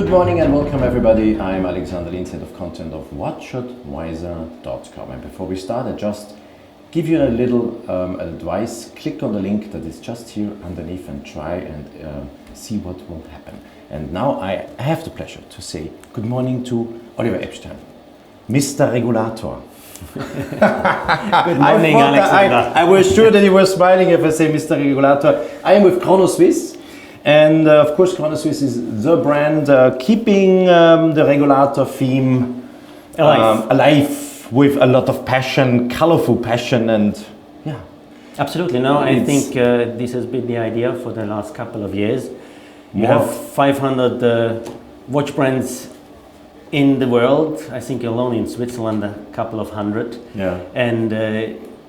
Good morning and welcome everybody. I'm Alexander Linz, head of content of WatchAdvisor.com. And before we start, I just give you a little advice. Click on the link that is just here underneath and try and see what will happen. And now I have the pleasure to say good morning to Oliver Ebstein, Mr. Regulator. Good morning, Alexander. I was sure that you were smiling if I say Mr. Regulator. I am with Chronoswiss. And of course, Chronoswiss is the brand keeping the Regulator theme alive with a lot of passion, colorful passion, and yeah. Absolutely. No, I think this has been the idea for the last couple of years. You have 500 watch brands in the world. I think alone in Switzerland, a couple of hundred. Yeah. And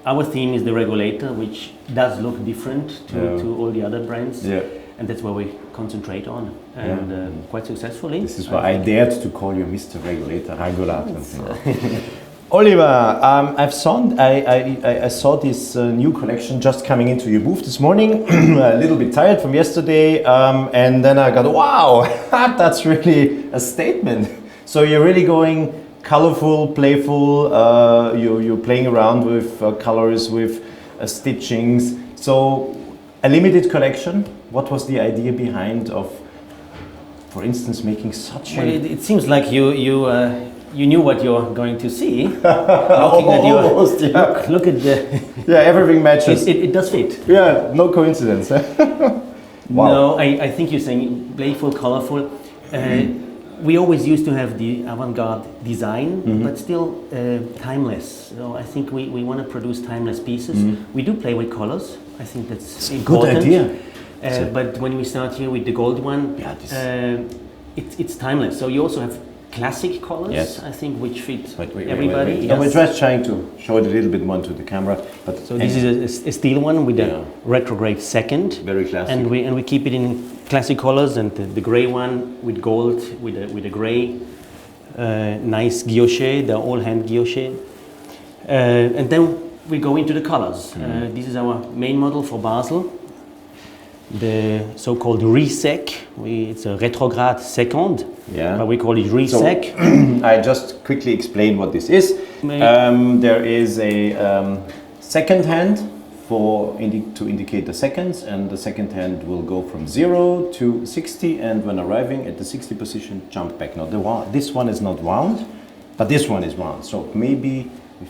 our theme is the Regulator, which does look different to all the other brands. Yeah. And that's where we concentrate on, and quite successfully. This is why I dared to call you Mr. Regulator. Oliver, I saw this new collection just coming into your booth this morning. A little bit tired from yesterday, and then I got, wow, that's really a statement. So you're really going colorful, playful. You're playing around with colors, with stitchings. So a limited collection. What was the idea behind of, for instance, making such a... Well, it seems like you knew what you're going to see. Looking at your, almost, yeah. Look at the... Yeah, everything matches. It does fit. Yeah, no coincidence. Wow. No, I think you're saying playful, colorful. We always used to have the avant-garde design, but still timeless. So I think we want to produce timeless pieces. We do play with colors. I think that's important. Good idea. But when we start here with the gold one, it's timeless. So you also have classic colors, yes. I think, which fit everybody. Yes. No, we're just trying to show it a little bit more to the camera. But so this is a steel one with the Retrograde second. Very classic. And we keep it in classic colors, and the gray one with gold, with a gray, nice guilloche, the all-hand guilloche. And then we go into the colors. This is our main model for Basel. The so-called resec, it's a retrograde second, but we call it resec. So, I just quickly explain what this is. There is a second hand to indicate the seconds, and the second hand will go from 0 to 60, and when arriving at the 60 position, jump back. Now, this one is not wound, but this one is wound. So maybe if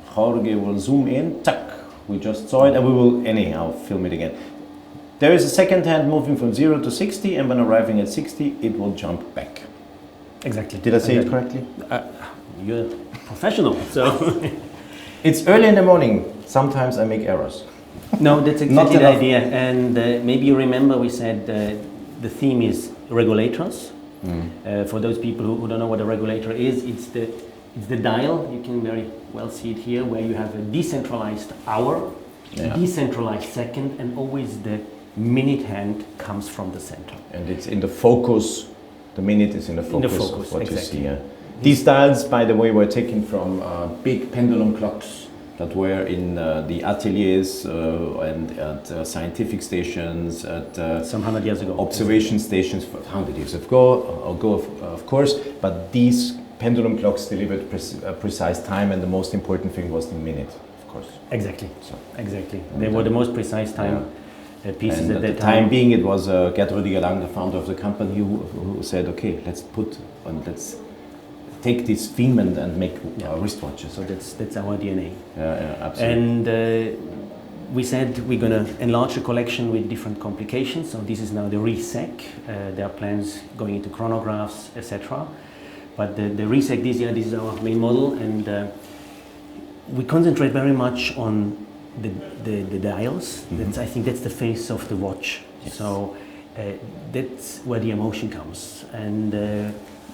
Jorge will zoom in, tack, we just saw it, and we will anyhow film it again. There is a second hand moving from 0 to 60, and when arriving at 60, it will jump back. Exactly. Did I say it correctly? You're a professional, so... It's early in the morning. Sometimes I make errors. No, that's exactly the idea. And maybe you remember we said the theme is regulators. For those people who don't know what a regulator is, it's the dial. You can very well see it here, where you have a decentralized hour, decentralized second, and always the minute hand comes from the center. And it's in the focus, the minute is in the focus of what exactly. you see. These dials, by the way, were taken from big pendulum clocks that were in the ateliers and at scientific stations, at some 100 years ago. Observation stations for 100 years ago, of course, but these pendulum clocks delivered precise time, and the most important thing was the minute, of course. Exactly. So, exactly. They were the most precise time pieces and at that the time being, it was Gerd Rüdiger Lang, the founder of the company, who said, okay, let's take this theme and make wristwatches. So that's our DNA. Yeah, absolutely. And we said we're going to enlarge the collection with different complications. So this is now the resec. There are plans going into chronographs, etc. But the resec this year, this is our main model, and we concentrate very much on the dials. I think that's the face of the watch. Yes. So that's where the emotion comes, and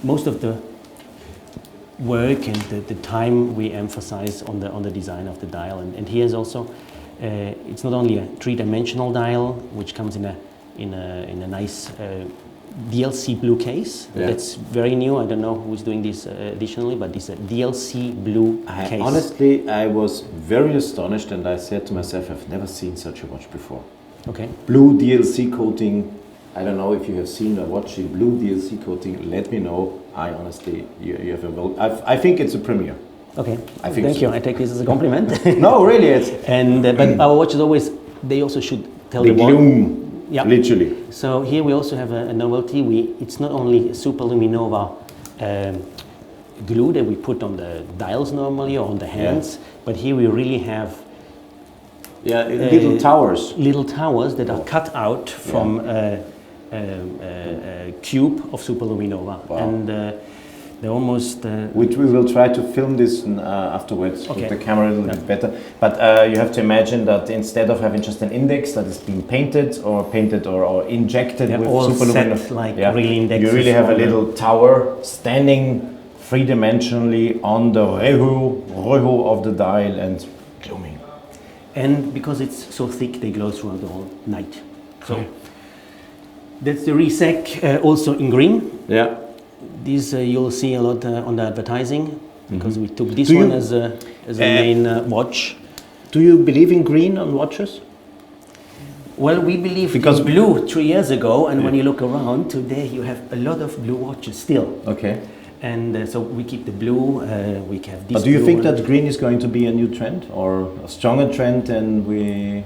most of the work and the time we emphasize on the design of the dial. And here's also it's not only a three-dimensional dial, which comes in a nice DLC blue case. That's very new. I don't know who's doing this additionally, but this is a DLC blue case. Honestly, I was very astonished, and I said to myself, I've never seen such a watch before. Okay. Blue DLC coating, I don't know if you have seen a watch in blue DLC coating. Let me know. I honestly, you have a vote. I think it's a premiere. Okay, I think thank so. you. I take this as a compliment. No, really, it's And but our watches always, they also should tell the the gloom, Yeah. literally. So here we also have a novelty. It's not only a superluminova glue that we put on the dials normally or on the hands, but here we really have little towers. little towers that are cut out from a cube of superluminova. Wow. And they're almost... Which we will try to film this afterwards with the camera a little bit better. But you have to imagine that instead of having just an index that is being painted or injected with all superluminova, set like real indexes. you really have a little tower standing three-dimensionally on the rehu of the dial and glooming. And because it's so thick, they glow throughout the whole night. So that's the resec, also in green. Yeah. This you'll see a lot on the advertising, because we took this one as a main watch. Do you believe in green on watches? Well, we believe because in blue 3 years ago, and when you look around today, you have a lot of blue watches still. Okay. And so we keep the blue. We have this. But do you think that green is going to be a new trend or a stronger trend than we?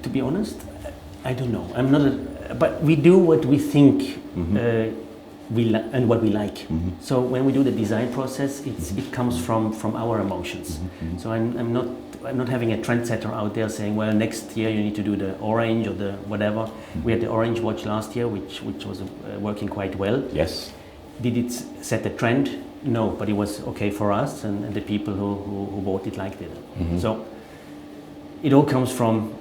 To be honest, I don't know. I'm not. But we do what we think. And what we like. So when we do the design process, it comes from our emotions. So I'm not having a trendsetter out there saying, well, next year you need to do the orange or the whatever. We had the orange watch last year, which was working quite well. Yes. Did it set a trend? No, but it was okay for us, and the people who bought it liked it. So it all comes from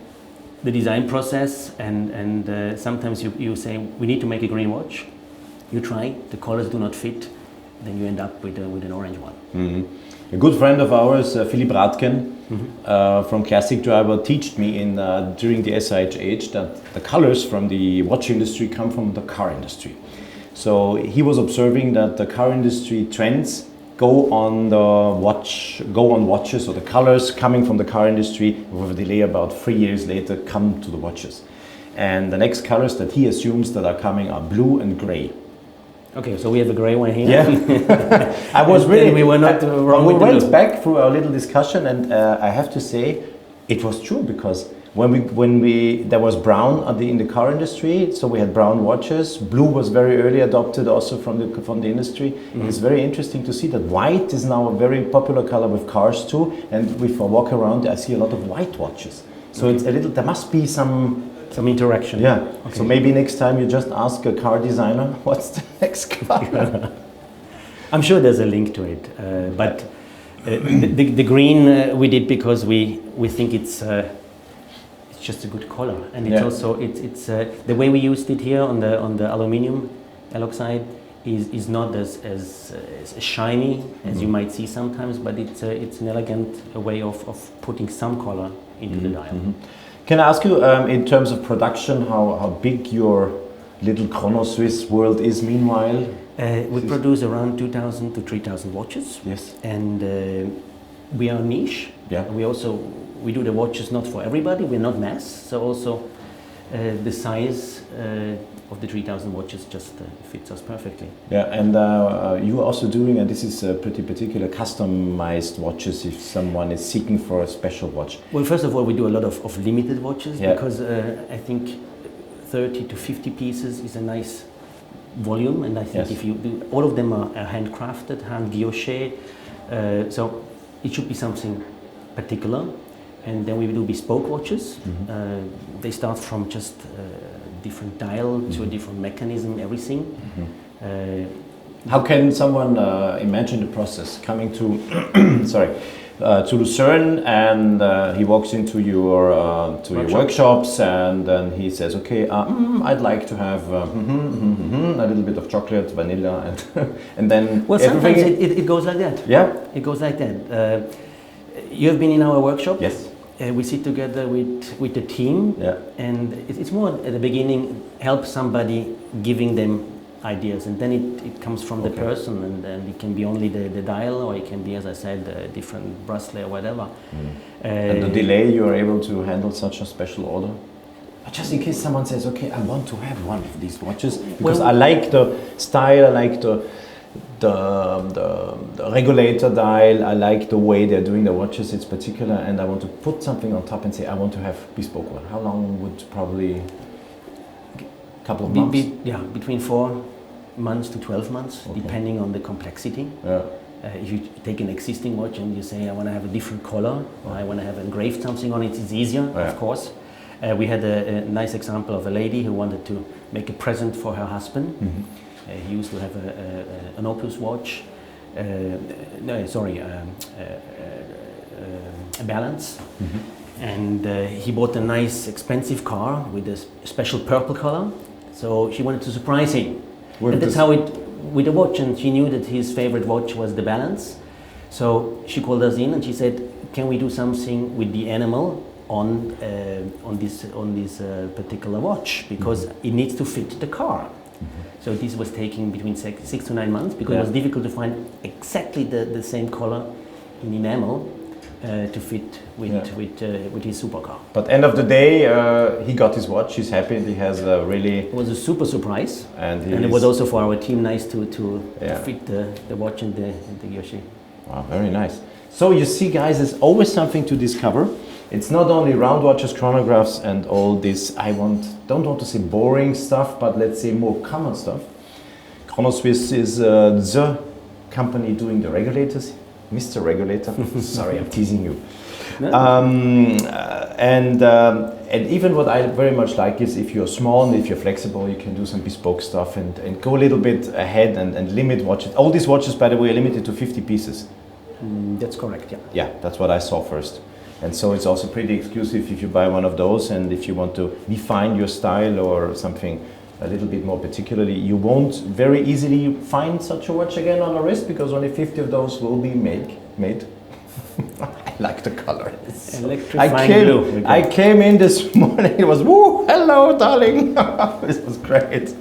the design process, and sometimes you say, we need to make a green watch. You try, the colors do not fit, then you end up with an orange one. A good friend of ours, Philip Radken, from Classic Driver, taught me during the SIHH that the colors from the watch industry come from the car industry. So he was observing that the car industry trends go on watches, or the colors coming from the car industry with a delay about 3 years later come to the watches. And the next colors that he assumes that are coming are blue and gray. Okay, so we have a gray one here. Yeah, I was really. We were not wrong. We went back through our little discussion, and I have to say, it was true, because when we there was brown in the car industry, so we had brown watches. Blue was very early adopted also from the industry. It's very interesting to see that white is now a very popular color with cars too. And if I walk around, I see a lot of white watches. So it's a little. There must be some interaction. Yeah. Okay. So maybe next time you just ask a car designer, what's the next car? I'm sure there's a link to it, but the green we did because we think it's just a good color, and it's also it's the way we used it here on the aluminium alloxide is not as shiny as you might see sometimes, but it's an elegant way of putting some color into the dial. Can I ask you, in terms of production, how big your little Chronoswiss world is meanwhile? We produce around 2,000 to 3,000 watches. Yes. And we are niche. Yeah. We do the watches not for everybody, we're not mass, so also the size of the 3,000 watches just fits us perfectly. Yeah, and you are also doing, and this is pretty particular, customized watches if someone is seeking for a special watch. Well, first of all, we do a lot of limited watches, because I think 30 to 50 pieces is a nice volume, and I think if you do, all of them are handcrafted, hand guilloché, so it should be something particular. And then we do bespoke watches. They start from just different dial to a different mechanism, everything. How can someone imagine the process coming to to Luzern, and he walks into your workshops, and then he says, okay, I'd like to have a little bit of chocolate, vanilla, and then sometimes it goes like that. Yeah, it goes like that. You have been in our workshop. Yes. We sit together with the team, and it's more at the beginning, help somebody giving them ideas, and then it comes from the person, and it can be only the dial, or it can be, as I said, a different bracelet or whatever. And the delay, you are able to handle such a special order? But just in case someone says, okay, I want to have one of these watches because I like the style, I like the regulator dial, I like the way they're doing the watches, it's particular, and I want to put something on top and say I want to have bespoke one. How long would probably a couple of months? Between 4 months to 12 months, depending on the complexity. Yeah. If you take an existing watch and you say I want to have a different color, or I want to have engraved something on it, it's easier, of course. We had a nice example of a lady who wanted to make a present for her husband. He used to have an Opus watch, a balance, and he bought a nice expensive car with a special purple color, so she wanted to surprise him. And that's how it, with the watch, and she knew that his favorite watch was the balance, so she called us in and she said, can we do something with the animal on this particular watch, because it needs to fit the car. So this was taking between 6 to 9 months, because it was difficult to find exactly the same color in enamel to fit with his supercar. But end of the day, he got his watch. He's happy. He has a really. It was a super surprise, and it is was also for our team nice to fit the watch in the Yoshi. Wow, very nice. So you see, guys, there's always something to discover. It's not only round watches, chronographs, and all this. Don't want to say boring stuff, but let's say more common stuff. Chronoswiss is the company doing the regulators. Mr. Regulator. Sorry, I'm teasing you. No. And even what I very much like is if you're small and if you're flexible, you can do some bespoke stuff and go a little bit ahead and limit watches. All these watches, by the way, are limited to 50 pieces. That's correct, yeah. Yeah, that's what I saw first. And so it's also pretty exclusive if you buy one of those, and if you want to define your style or something a little bit more particularly, you won't very easily find such a watch again on a wrist, because only 50 of those will be made. I like the color. I came in this morning, it was, woo, hello darling. This was great.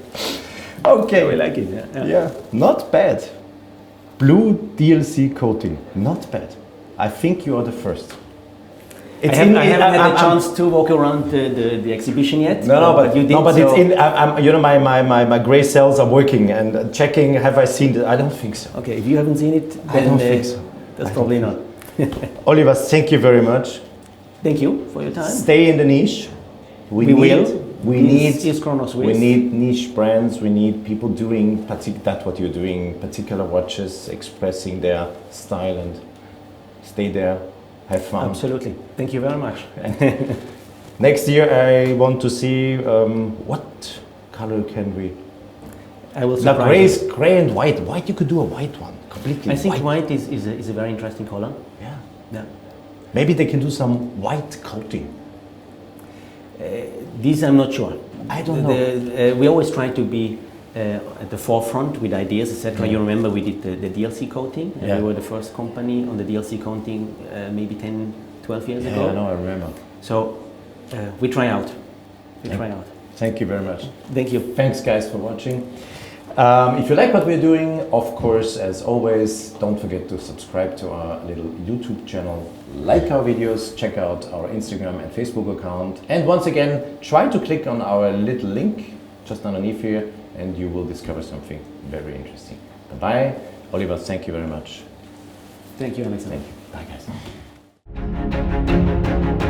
Okay. We like it, Yeah, not bad. Blue DLC coating, not bad. I think you are the first. I haven't had the chance to walk around the exhibition yet. But you did. It's in. My gray cells are working and checking. Have I seen it? I don't think so. Okay, if you haven't seen it, then I don't think so. That's probably not. Oliver, thank you very much. Thank you for your time. Stay in the niche. We need niche brands. We need people doing that what you're doing, particular watches, expressing their style, and stay there. Have fun. Absolutely. Thank you very much. Next year, I want to see what color can we. I will. Now, gray and white. White, you could do a white one completely. I think white is a very interesting color. Yeah. Maybe they can do some white coating. This I'm not sure. I don't know. We always try to be at the forefront with ideas, etc. You remember we did the DLC coating. We were the first company on the DLC coating maybe 10, 12 years ago. Yeah, no, I remember. So we try out. Thank you very much. Thank you. Thanks, guys, for watching. If you like what we're doing, of course, as always, don't forget to subscribe to our little YouTube channel, like our videos, check out our Instagram and Facebook account, and once again, try to click on our little link just underneath here, and you will discover something very interesting. Bye-bye. Oliver, thank you very much. Thank you, Alex. Thank you. Bye, guys.